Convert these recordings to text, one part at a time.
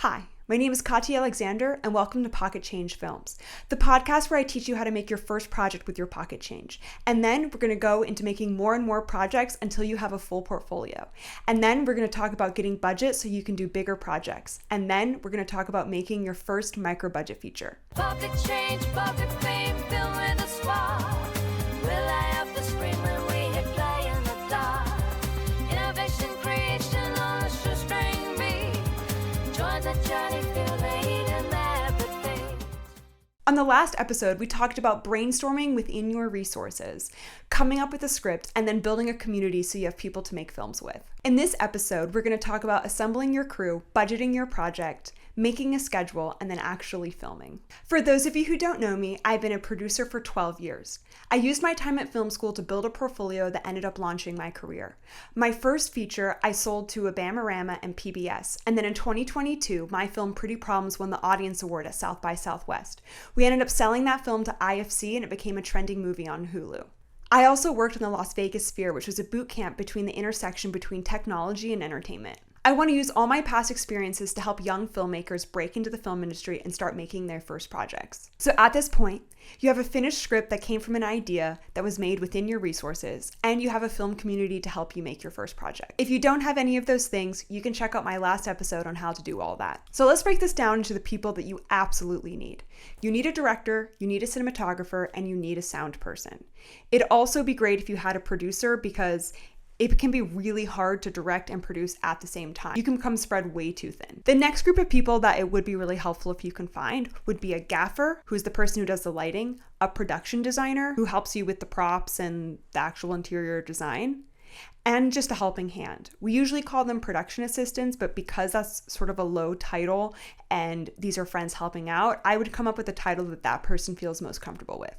Hi, my name is Katya Alexander, and welcome to Pocket Change Films, the podcast where I teach you how to make your first project with your pocket change. And then we're going to go into making more and more projects until you have a full portfolio. And then we're going to talk about getting budget so you can do bigger projects. And then we're going to talk about making your first micro-budget feature. Pocket change, pocket fame, fill in the spot. Will I have to scream when we hit play in the dark? Innovation, creation on a shoestring beat. Join the journey, feel the heat and everything. On the last episode, we talked about brainstorming within your resources, coming up with a script, and then building a community so you have people to make films with. In this episode, we're going to talk about assembling your crew, budgeting your project, making a schedule, and then actually filming. For those of you who don't know me, I've been a producer for 12 years. I used my time at film school to build a portfolio that ended up launching my career. My first feature I sold to Abamarama and PBS, and then in 2022, my film Pretty Problems won the Audience Award at South by Southwest. We ended up selling that film to IFC and it became a trending movie on Hulu. I also worked in the Las Vegas Sphere, which was a boot camp between the intersection between technology and entertainment. I want to use all my past experiences to help young filmmakers break into the film industry and start making their first projects. So at this point, you have a finished script that came from an idea that was made within your resources, and you have a film community to help you make your first project. If you don't have any of those things, you can check out my last episode on how to do all that. So let's break this down into the people that you absolutely need. You need a director, you need a cinematographer, and you need a sound person. It'd also be great if you had a producer because it can be really hard to direct and produce at the same time. You can become spread way too thin. The next group of people that it would be really helpful if you can find would be a gaffer, who's the person who does the lighting, a production designer who helps you with the props and the actual interior design, and just a helping hand. We usually call them production assistants, but because that's sort of a low title and these are friends helping out, I would come up with a title that that person feels most comfortable with.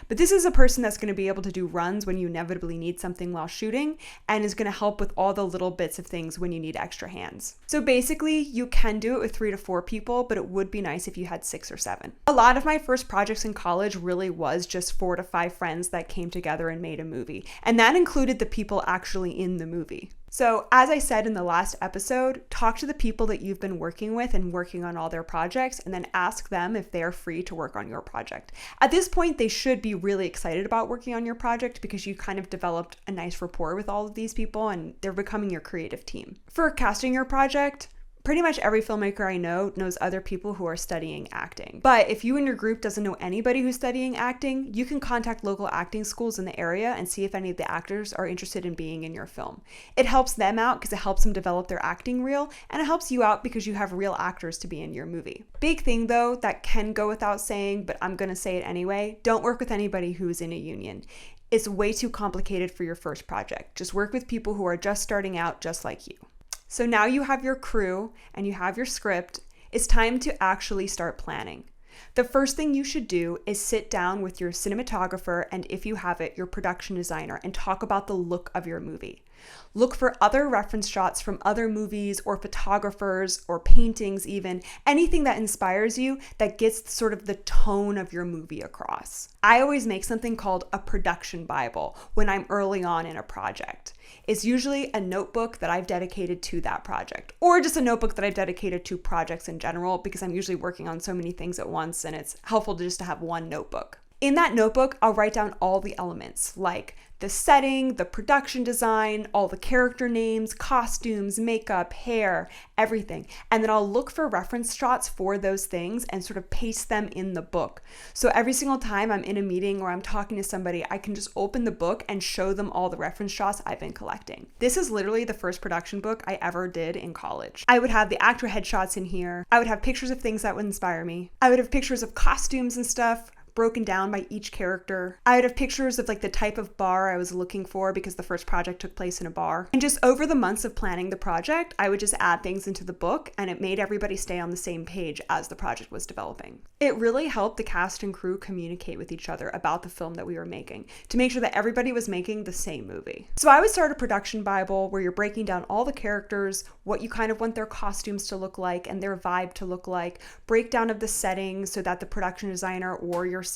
But this is a person that's going to be able to do runs when you inevitably need something while shooting and is going to help with all the little bits of things when you need extra hands. So basically, you can do it with 3 to 4 people, but it would be nice if you had 6 or 7. A lot of my first projects in college really was just 4 to 5 friends that came together and made a movie. And that included the people actually in the movie. So as I said in the last episode, talk to the people that you've been working with and working on all their projects, and then ask them if they're free to work on your project. At this point, they should be really excited about working on your project because you kind of developed a nice rapport with all of these people and they're becoming your creative team. For casting your project, pretty much every filmmaker I know knows other people who are studying acting. But if you and your group doesn't know anybody who's studying acting, you can contact local acting schools in the area and see if any of the actors are interested in being in your film. It helps them out because it helps them develop their acting reel, and it helps you out because you have real actors to be in your movie. Big thing though, that can go without saying, but I'm gonna say it anyway, don't work with anybody who's in a union. It's way too complicated for your first project. Just work with people who are just starting out just like you. So now you have your crew and you have your script, it's time to actually start planning. The first thing you should do is sit down with your cinematographer and, if you have it, your production designer and talk about the look of your movie. Look for other reference shots from other movies or photographers or paintings even, anything that inspires you that gets sort of the tone of your movie across. I always make something called a production Bible when I'm early on in a project. It's usually a notebook that I've dedicated to that project, or just a notebook that I've dedicated to projects in general because I'm usually working on so many things at once and it's helpful to have one notebook. In that notebook, I'll write down all the elements like the setting, the production design, all the character names, costumes, makeup, hair, everything. And then I'll look for reference shots for those things and sort of paste them in the book. So every single time I'm in a meeting or I'm talking to somebody, I can just open the book and show them all the reference shots I've been collecting. This is literally the first production book I ever did in college. I would have the actor headshots in here. I would have pictures of things that would inspire me. I would have pictures of costumes and stuff broken down by each character. I would have pictures of like the type of bar I was looking for because the first project took place in a bar. And just over the months of planning the project, I would just add things into the book and it made everybody stay on the same page as the project was developing. It really helped the cast and crew communicate with each other about the film that we were making to make sure that everybody was making the same movie. So I would start a production Bible where you're breaking down all the characters, what you kind of want their costumes to look like and their vibe to look like, breakdown of the settings so that the production designer or yourself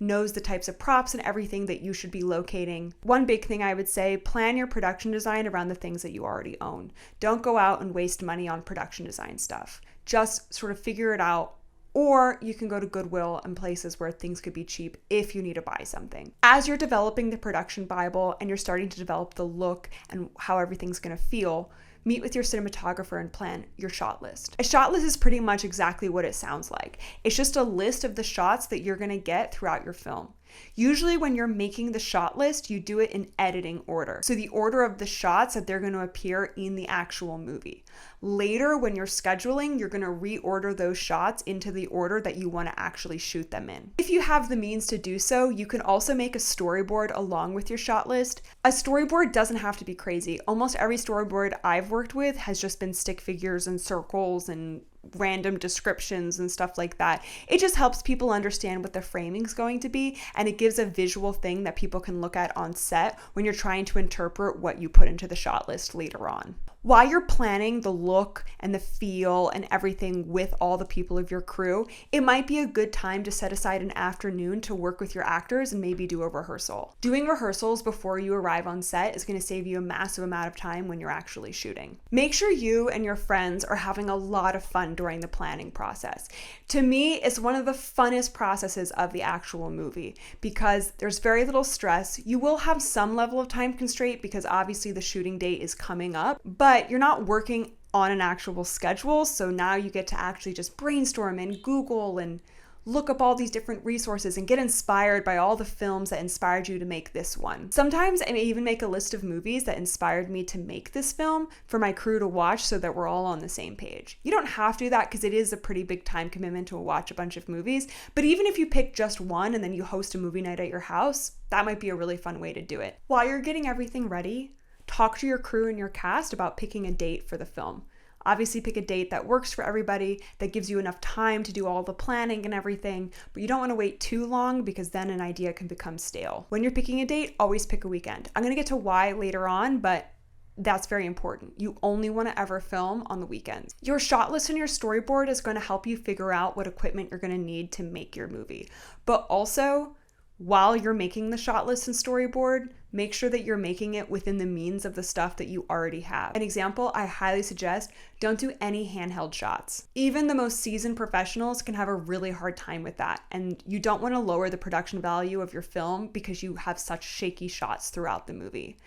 knows the types of props and everything that you should be locating. One big thing I would say, plan your production design around the things that you already own. Don't go out and waste money on production design stuff. just sort of figure it out. Or you can go to Goodwill and places where things could be cheap if you need to buy something. As you're developing the production Bible and you're starting to develop the look and how everything's going to feel, meet with your cinematographer and plan your shot list. A shot list is pretty much exactly what it sounds like. It's just a list of the shots that you're going to get throughout your film. Usually when you're making the shot list, you do it in editing order. So the order of the shots that they're going to appear in the actual movie. Later, when you're scheduling, you're going to reorder those shots into the order that you want to actually shoot them in. If you have the means to do so, you can also make a storyboard along with your shot list. A storyboard doesn't have to be crazy. Almost every storyboard I've worked with has just been stick figures and circles and random descriptions and stuff like that. It just helps people understand what the framing's going to be, and it gives a visual thing that people can look at on set when you're trying to interpret what you put into the shot list later on. While you're planning the look and the feel and everything with all the people of your crew, it might be a good time to set aside an afternoon to work with your actors and maybe do a rehearsal. Doing rehearsals before you arrive on set is going to save you a massive amount of time when you're actually shooting. Make sure you and your friends are having a lot of fun during the planning process. To me, it's one of the funnest processes of the actual movie because there's very little stress. You will have some level of time constraint because obviously the shooting date is coming up, but you're not working on an actual schedule. So now you get to actually just brainstorm and Google and look up all these different resources and get inspired by all the films that inspired you to make this one. Sometimes I may even make a list of movies that inspired me to make this film for my crew to watch so that we're all on the same page. You don't have to do that because it is a pretty big time commitment to watch a bunch of movies, but even if you pick just one and then you host a movie night at your house, that might be a really fun way to do it. While you're getting everything ready, talk to your crew and your cast about picking a date for the film. Obviously pick a date that works for everybody, that gives you enough time to do all the planning and everything, but you don't want to wait too long because then an idea can become stale. When you're picking a date, always pick a weekend. I'm going to get to why later on, but that's very important. You only want to ever film on the weekends. Your shot list and your storyboard is going to help you figure out what equipment you're going to need to make your movie. But also, while you're making the shot list and storyboard, make sure that you're making it within the means of the stuff that you already have. An example, I highly suggest don't do any handheld shots. Even the most seasoned professionals can have a really hard time with that, and you don't want to lower the production value of your film because you have such shaky shots throughout the movie.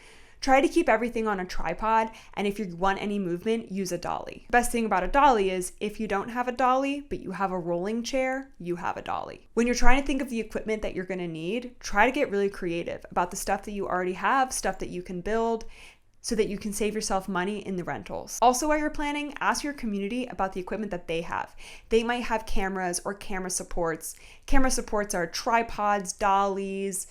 Try to keep everything on a tripod, and if you want any movement, use a dolly. Best thing about a dolly is if you don't have a dolly, but you have a rolling chair, you have a dolly. When you're trying to think of the equipment that you're gonna need, try to get really creative about the stuff that you already have, stuff that you can build, so that you can save yourself money in the rentals. Also, while you're planning, ask your community about the equipment that they have. They might have cameras or camera supports. Camera supports are tripods, dollies,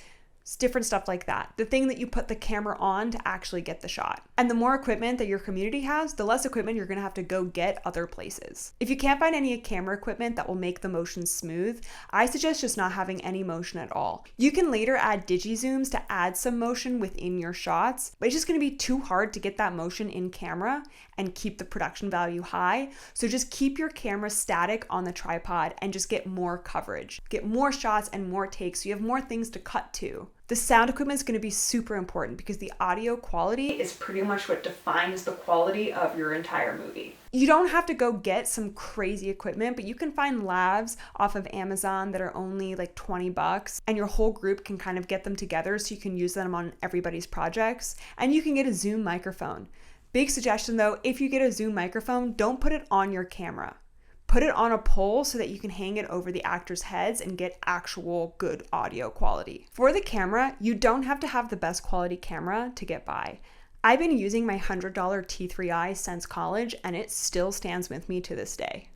different stuff like that. The thing that you put the camera on to actually get the shot. And the more equipment that your community has, the less equipment you're gonna have to go get other places. If you can't find any camera equipment that will make the motion smooth, I suggest just not having any motion at all. You can later add digi-zooms to add some motion within your shots, but it's just gonna be too hard to get that motion in camera and keep the production value high. So just keep your camera static on the tripod and just get more coverage. Get more shots and more takes so you have more things to cut to. The sound equipment is going to be super important because the audio quality is pretty much what defines the quality of your entire movie. You don't have to go get some crazy equipment, but you can find lavs off of Amazon that are only like $20, and your whole group can kind of get them together so you can use them on everybody's projects. And you can get a Zoom microphone. Big suggestion though, if you get a Zoom microphone, don't put it on your camera. Put it on a pole so that you can hang it over the actors' heads and get actual good audio quality. For the camera, you don't have to have the best quality camera to get by. I've been using my $100 T3i since college, and it still stands with me to this day.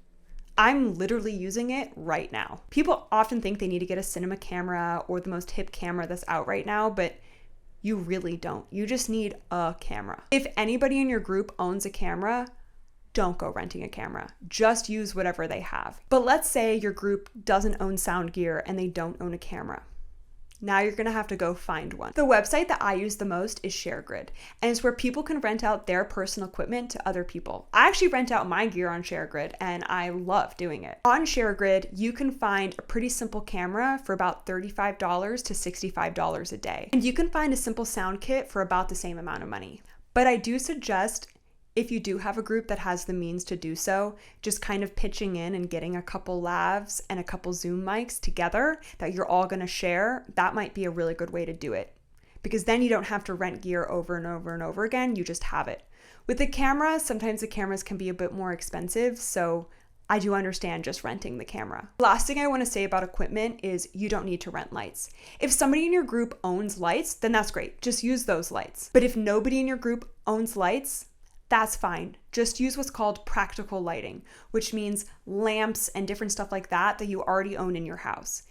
I'm literally using it right now. People often think they need to get a cinema camera or the most hip camera that's out right now, but you really don't. You just need a camera. If anybody in your group owns a camera, don't go renting a camera. Just use whatever they have. But let's say your group doesn't own sound gear and they don't own a camera. Now you're gonna have to go find one. The website that I use the most is ShareGrid, and it's where people can rent out their personal equipment to other people. I actually rent out my gear on ShareGrid, and I love doing it. On ShareGrid, you can find a pretty simple camera for about $35 to $65 a day. And you can find a simple sound kit for about the same amount of money. But I do suggest, If you do have a group that has the means to do so, just kind of pitching in and getting a couple lavs and a couple Zoom mics together that you're all going to share, that might be a really good way to do it. Because then you don't have to rent gear over and over and over again, you just have it. With the camera, sometimes the cameras can be a bit more expensive, so I do understand just renting the camera. Last thing I want to say about equipment is you don't need to rent lights. If somebody in your group owns lights, then that's great. Just use those lights. But if nobody in your group owns lights, that's fine. Just use what's called practical lighting, which means lamps and different stuff like that you already own in your house.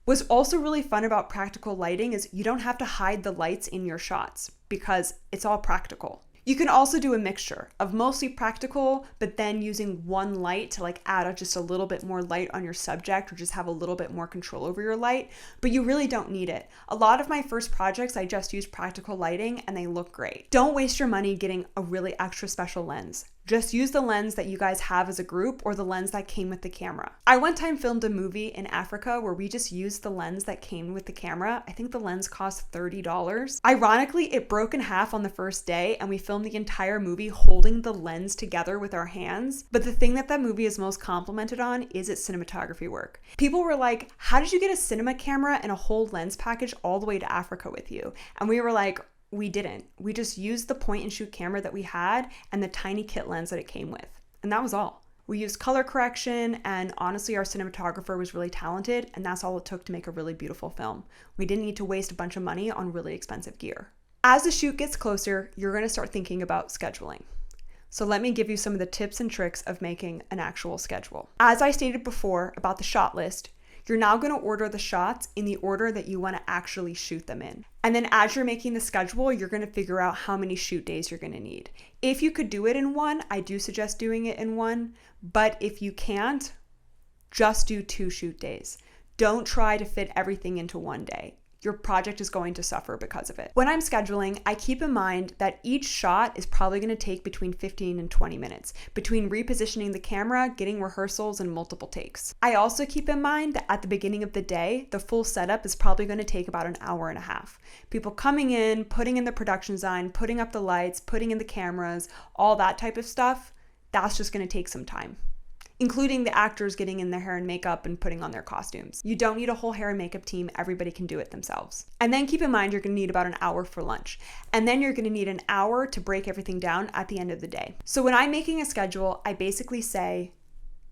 What's also really fun about practical lighting is you don't have to hide the lights in your shots because it's all practical. You can also do a mixture of mostly practical, but then using one light to add just a little bit more light on your subject or just have a little bit more control over your light, but you really don't need it. A lot of my first projects, I just used practical lighting and they look great. Don't waste your money getting a really extra special lens. Just use the lens that you guys have as a group or the lens that came with the camera. I one time filmed a movie in Africa where we just used the lens that came with the camera. I think the lens cost $30. Ironically, it broke in half on the first day and we filmed the entire movie holding the lens together with our hands. But the thing that movie is most complimented on is its cinematography work. People were like, how did you get a cinema camera and a whole lens package all the way to Africa with you? And we were like, we didn't. We just used the point and shoot camera that we had and the tiny kit lens that it came with. And that was all. We used color correction and honestly our cinematographer was really talented and that's all it took to make a really beautiful film. We didn't need to waste a bunch of money on really expensive gear. As the shoot gets closer, you're going to start thinking about scheduling. So let me give you some of the tips and tricks of making an actual schedule. As I stated before about the shot list, you're now going to order the shots in the order that you want to actually shoot them in. And then as you're making the schedule, you're going to figure out how many shoot days you're going to need. If you could do it in one, I do suggest doing it in one. But if you can't, just do 2 shoot days. Don't try to fit everything into one day. Your project is going to suffer because of it. When I'm scheduling, I keep in mind that each shot is probably going to take between 15 and 20 minutes between repositioning the camera, getting rehearsals, and multiple takes. I also keep in mind that at the beginning of the day, the full setup is probably going to take about an hour and a half. People coming in, putting in the production design, putting up the lights, putting in the cameras, all that type of stuff, that's just going to take some time, including the actors getting in their hair and makeup and putting on their costumes. You don't need a whole hair and makeup team. Everybody can do it themselves. And then keep in mind, you're gonna need about an hour for lunch. And then you're gonna need an hour to break everything down at the end of the day. So when I'm making a schedule, I basically say,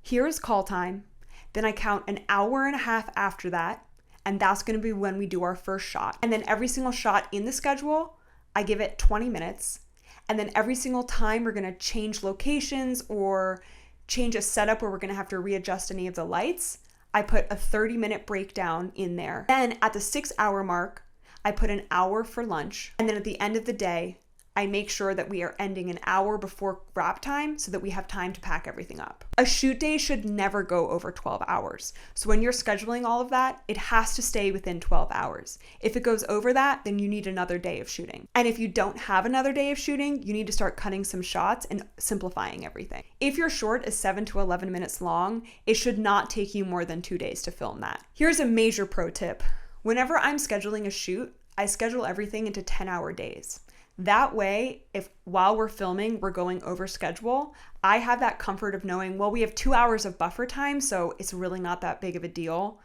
here's call time. Then I count an hour and a half after that. And that's gonna be when we do our first shot. And then every single shot in the schedule, I give it 20 minutes. And then every single time we're gonna change locations or change a setup where we're going to have to readjust any of the lights, I put a 30-minute breakdown in there. Then at the 6-hour mark, I put an hour for lunch. And then at the end of the day, I make sure that we are ending an hour before wrap time so that we have time to pack everything up. A shoot day should never go over 12 hours. So when you're scheduling all of that, it has to stay within 12 hours. If it goes over that, then you need another day of shooting. And if you don't have another day of shooting, you need to start cutting some shots and simplifying everything. If your short is 7 to 11 minutes long, it should not take you more than 2 days to film that. Here's a major pro tip. Whenever I'm scheduling a shoot, I schedule everything into 10-hour days. That way, if while we're filming, we're going over schedule, I have that comfort of knowing, well, we have 2 hours of buffer time, so it's really not that big of a deal.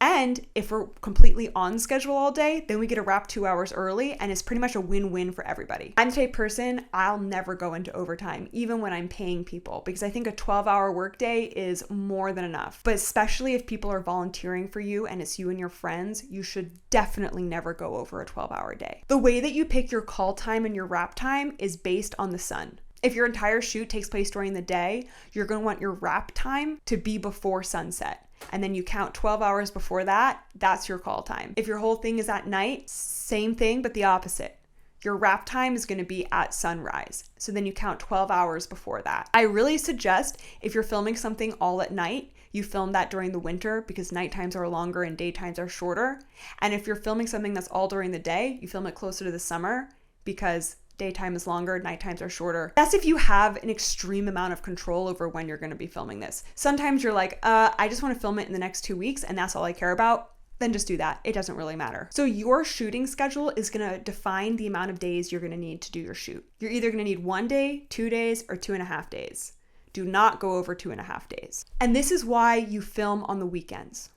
And if we're completely on schedule all day, then we get to wrap 2 hours early and it's pretty much a win-win for everybody. I'm the type of person, I'll never go into overtime, even when I'm paying people, because I think a 12-hour workday is more than enough. But especially if people are volunteering for you and it's you and your friends, you should definitely never go over a 12-hour day. The way that you pick your call time and your wrap time is based on the sun. If your entire shoot takes place during the day, you're going to want your wrap time to be before sunset. And then you count 12 hours before that, that's your call time. If your whole thing is at night, same thing, but the opposite. Your wrap time is going to be at sunrise. So then you count 12 hours before that. I really suggest if you're filming something all at night, you film that during the winter because night times are longer and daytimes are shorter. And if you're filming something that's all during the day, you film it closer to the summer because daytime is longer, night times are shorter. That's if you have an extreme amount of control over when you're going to be filming this. Sometimes you're like, I just want to film it in the next 2 weeks and that's all I care about. then just do that. It doesn't really matter. So your shooting schedule is going to define the amount of days you're going to need to do your shoot. You're either going to need 1 day, 2 days, or 2.5 days. Do not go over 2.5 days. And this is why you film on the weekends.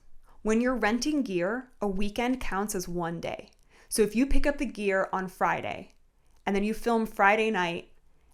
When you're renting gear, a weekend counts as 1 day. So if you pick up the gear on Friday, and then you film Friday night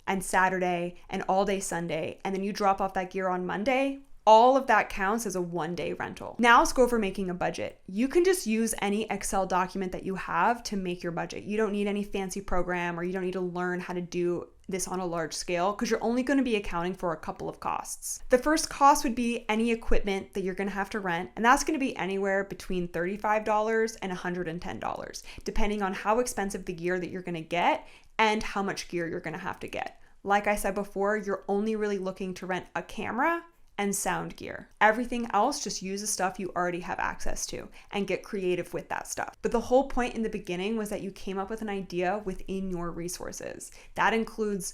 and Saturday and all day Sunday, and then you drop off that gear on Monday, all of that counts as a 1 day rental. Now let's go over making a budget. You can just use any Excel document that you have to make your budget. You don't need any fancy program, or you don't need to learn how to do this on a large scale, because you're only going to be accounting for a couple of costs. The first cost would be any equipment that you're going to have to rent, and that's going to be anywhere between $35 and $110, depending on how expensive the gear that you're going to get and how much gear you're going to have to get. Like I said before, you're only really looking to rent a camera and sound gear. Everything else, just use the stuff you already have access to and get creative with that stuff. But the whole point in the beginning was that you came up with an idea within your resources. That includes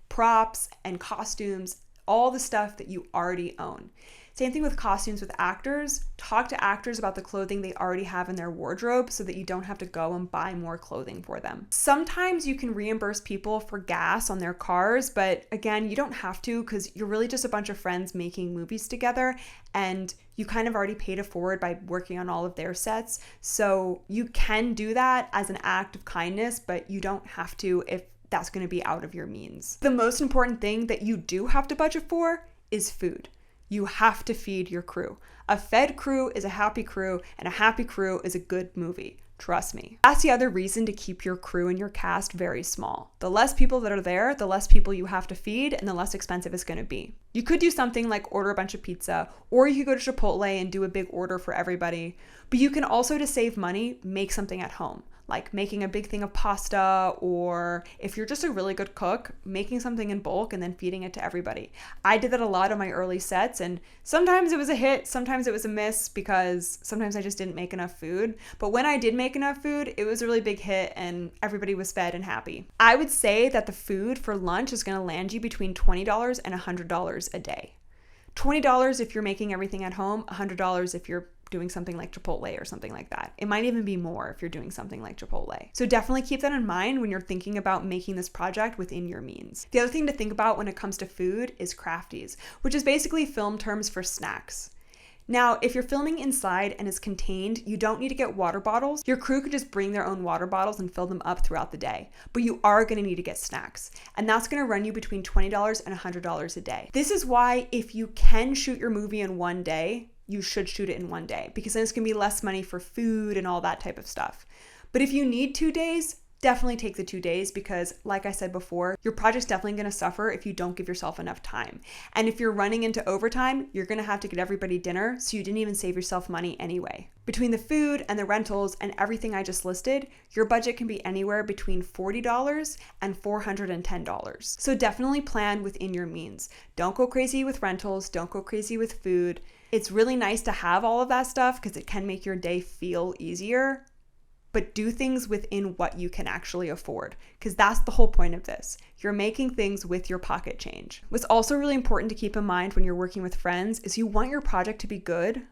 props and costumes, all the stuff that you already own. Same thing with costumes with actors. Talk to actors about the clothing they already have in their wardrobe so that you don't have to go and buy more clothing for them. Sometimes you can reimburse people for gas on their cars, but again, you don't have to, because you're really just a bunch of friends making movies together, and you kind of already paid it forward by working on all of their sets. So you can do that as an act of kindness, but you don't have to if that's going to be out of your means. The most important thing that you do have to budget for is food. You have to feed your crew. A fed crew is a happy crew, and a happy crew is a good movie. Trust me. That's the other reason to keep your crew and your cast very small. The less people that are there, the less people you have to feed, and the less expensive it's going to be. You could do something like order a bunch of pizza, or you could go to Chipotle and do a big order for everybody. But you can also, to save money, make something at home, like making a big thing of pasta, or if you're just a really good cook, making something in bulk and then feeding it to everybody. I did that a lot on my early sets, and sometimes it was a hit, sometimes it was a miss, because sometimes I just didn't make enough food. But when I did make enough food, it was a really big hit and everybody was fed and happy. I would say that the food for lunch is going to land you between $20 and $100 a day. $20 if you're making everything at home, $100 if you're doing something like Chipotle or something like that. It might even be more if you're doing something like Chipotle. So definitely keep that in mind when you're thinking about making this project within your means. The other thing to think about when it comes to food is crafties, which is basically film terms for snacks. Now, if you're filming inside and is contained, you don't need to get water bottles. Your crew could just bring their own water bottles and fill them up throughout the day. But you are going to need to get snacks. And that's going to run you between $20 and $100 a day. This is why if you can shoot your movie in 1 day, you should shoot it in 1 day, because then it's going to be less money for food and all that type of stuff. But if you need 2 days, definitely take the 2 days, because like I said before, your project's definitely going to suffer if you don't give yourself enough time. And if you're running into overtime, you're going to have to get everybody dinner, so you didn't even save yourself money anyway. Between the food and the rentals and everything I just listed, your budget can be anywhere between $40 and $410. So definitely plan within your means. Don't go crazy with rentals, don't go crazy with food. It's really nice to have all of that stuff because it can make your day feel easier, but do things within what you can actually afford, because that's the whole point of this. You're making things with your pocket change. What's also really important to keep in mind when you're working with friends is you want your project to be good,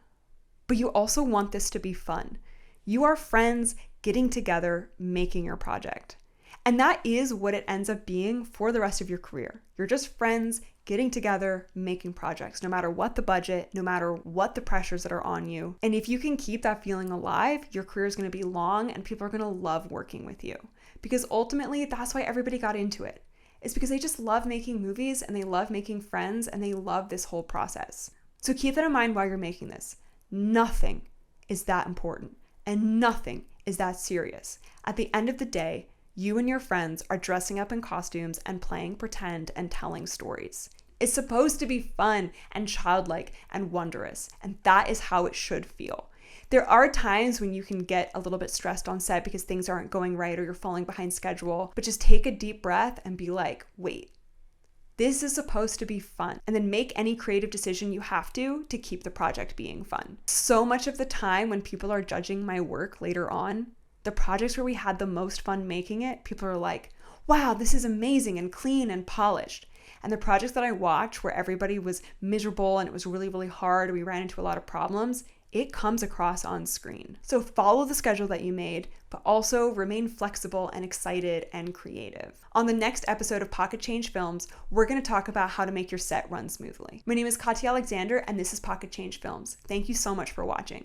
but you also want this to be fun. You are friends getting together, making your project. And that is what it ends up being for the rest of your career. You're just friends getting together, making projects, no matter what the budget, no matter what the pressures that are on you. And if you can keep that feeling alive, your career is going to be long and people are going to love working with you. Because ultimately, that's why everybody got into it. It's because they just love making movies and they love making friends and they love this whole process. So keep that in mind while you're making this. Nothing is that important and nothing is that serious. At the end of the day, you and your friends are dressing up in costumes and playing pretend and telling stories. It's supposed to be fun and childlike and wondrous, and that is how it should feel. There are times when you can get a little bit stressed on set because things aren't going right or you're falling behind schedule, but just take a deep breath and be like, wait, this is supposed to be fun. And then make any creative decision you have to keep the project being fun. So much of the time when people are judging my work later on, the projects where we had the most fun making it, people are like, wow, this is amazing and clean and polished. And the projects that I watched where everybody was miserable and it was really, really hard, we ran into a lot of problems, it comes across on screen. So follow the schedule that you made, but also remain flexible and excited and creative. On the next episode of Pocket Change Films, we're going to talk about how to make your set run smoothly. My name is Katya Alexander, and this is Pocket Change Films. Thank you so much for watching.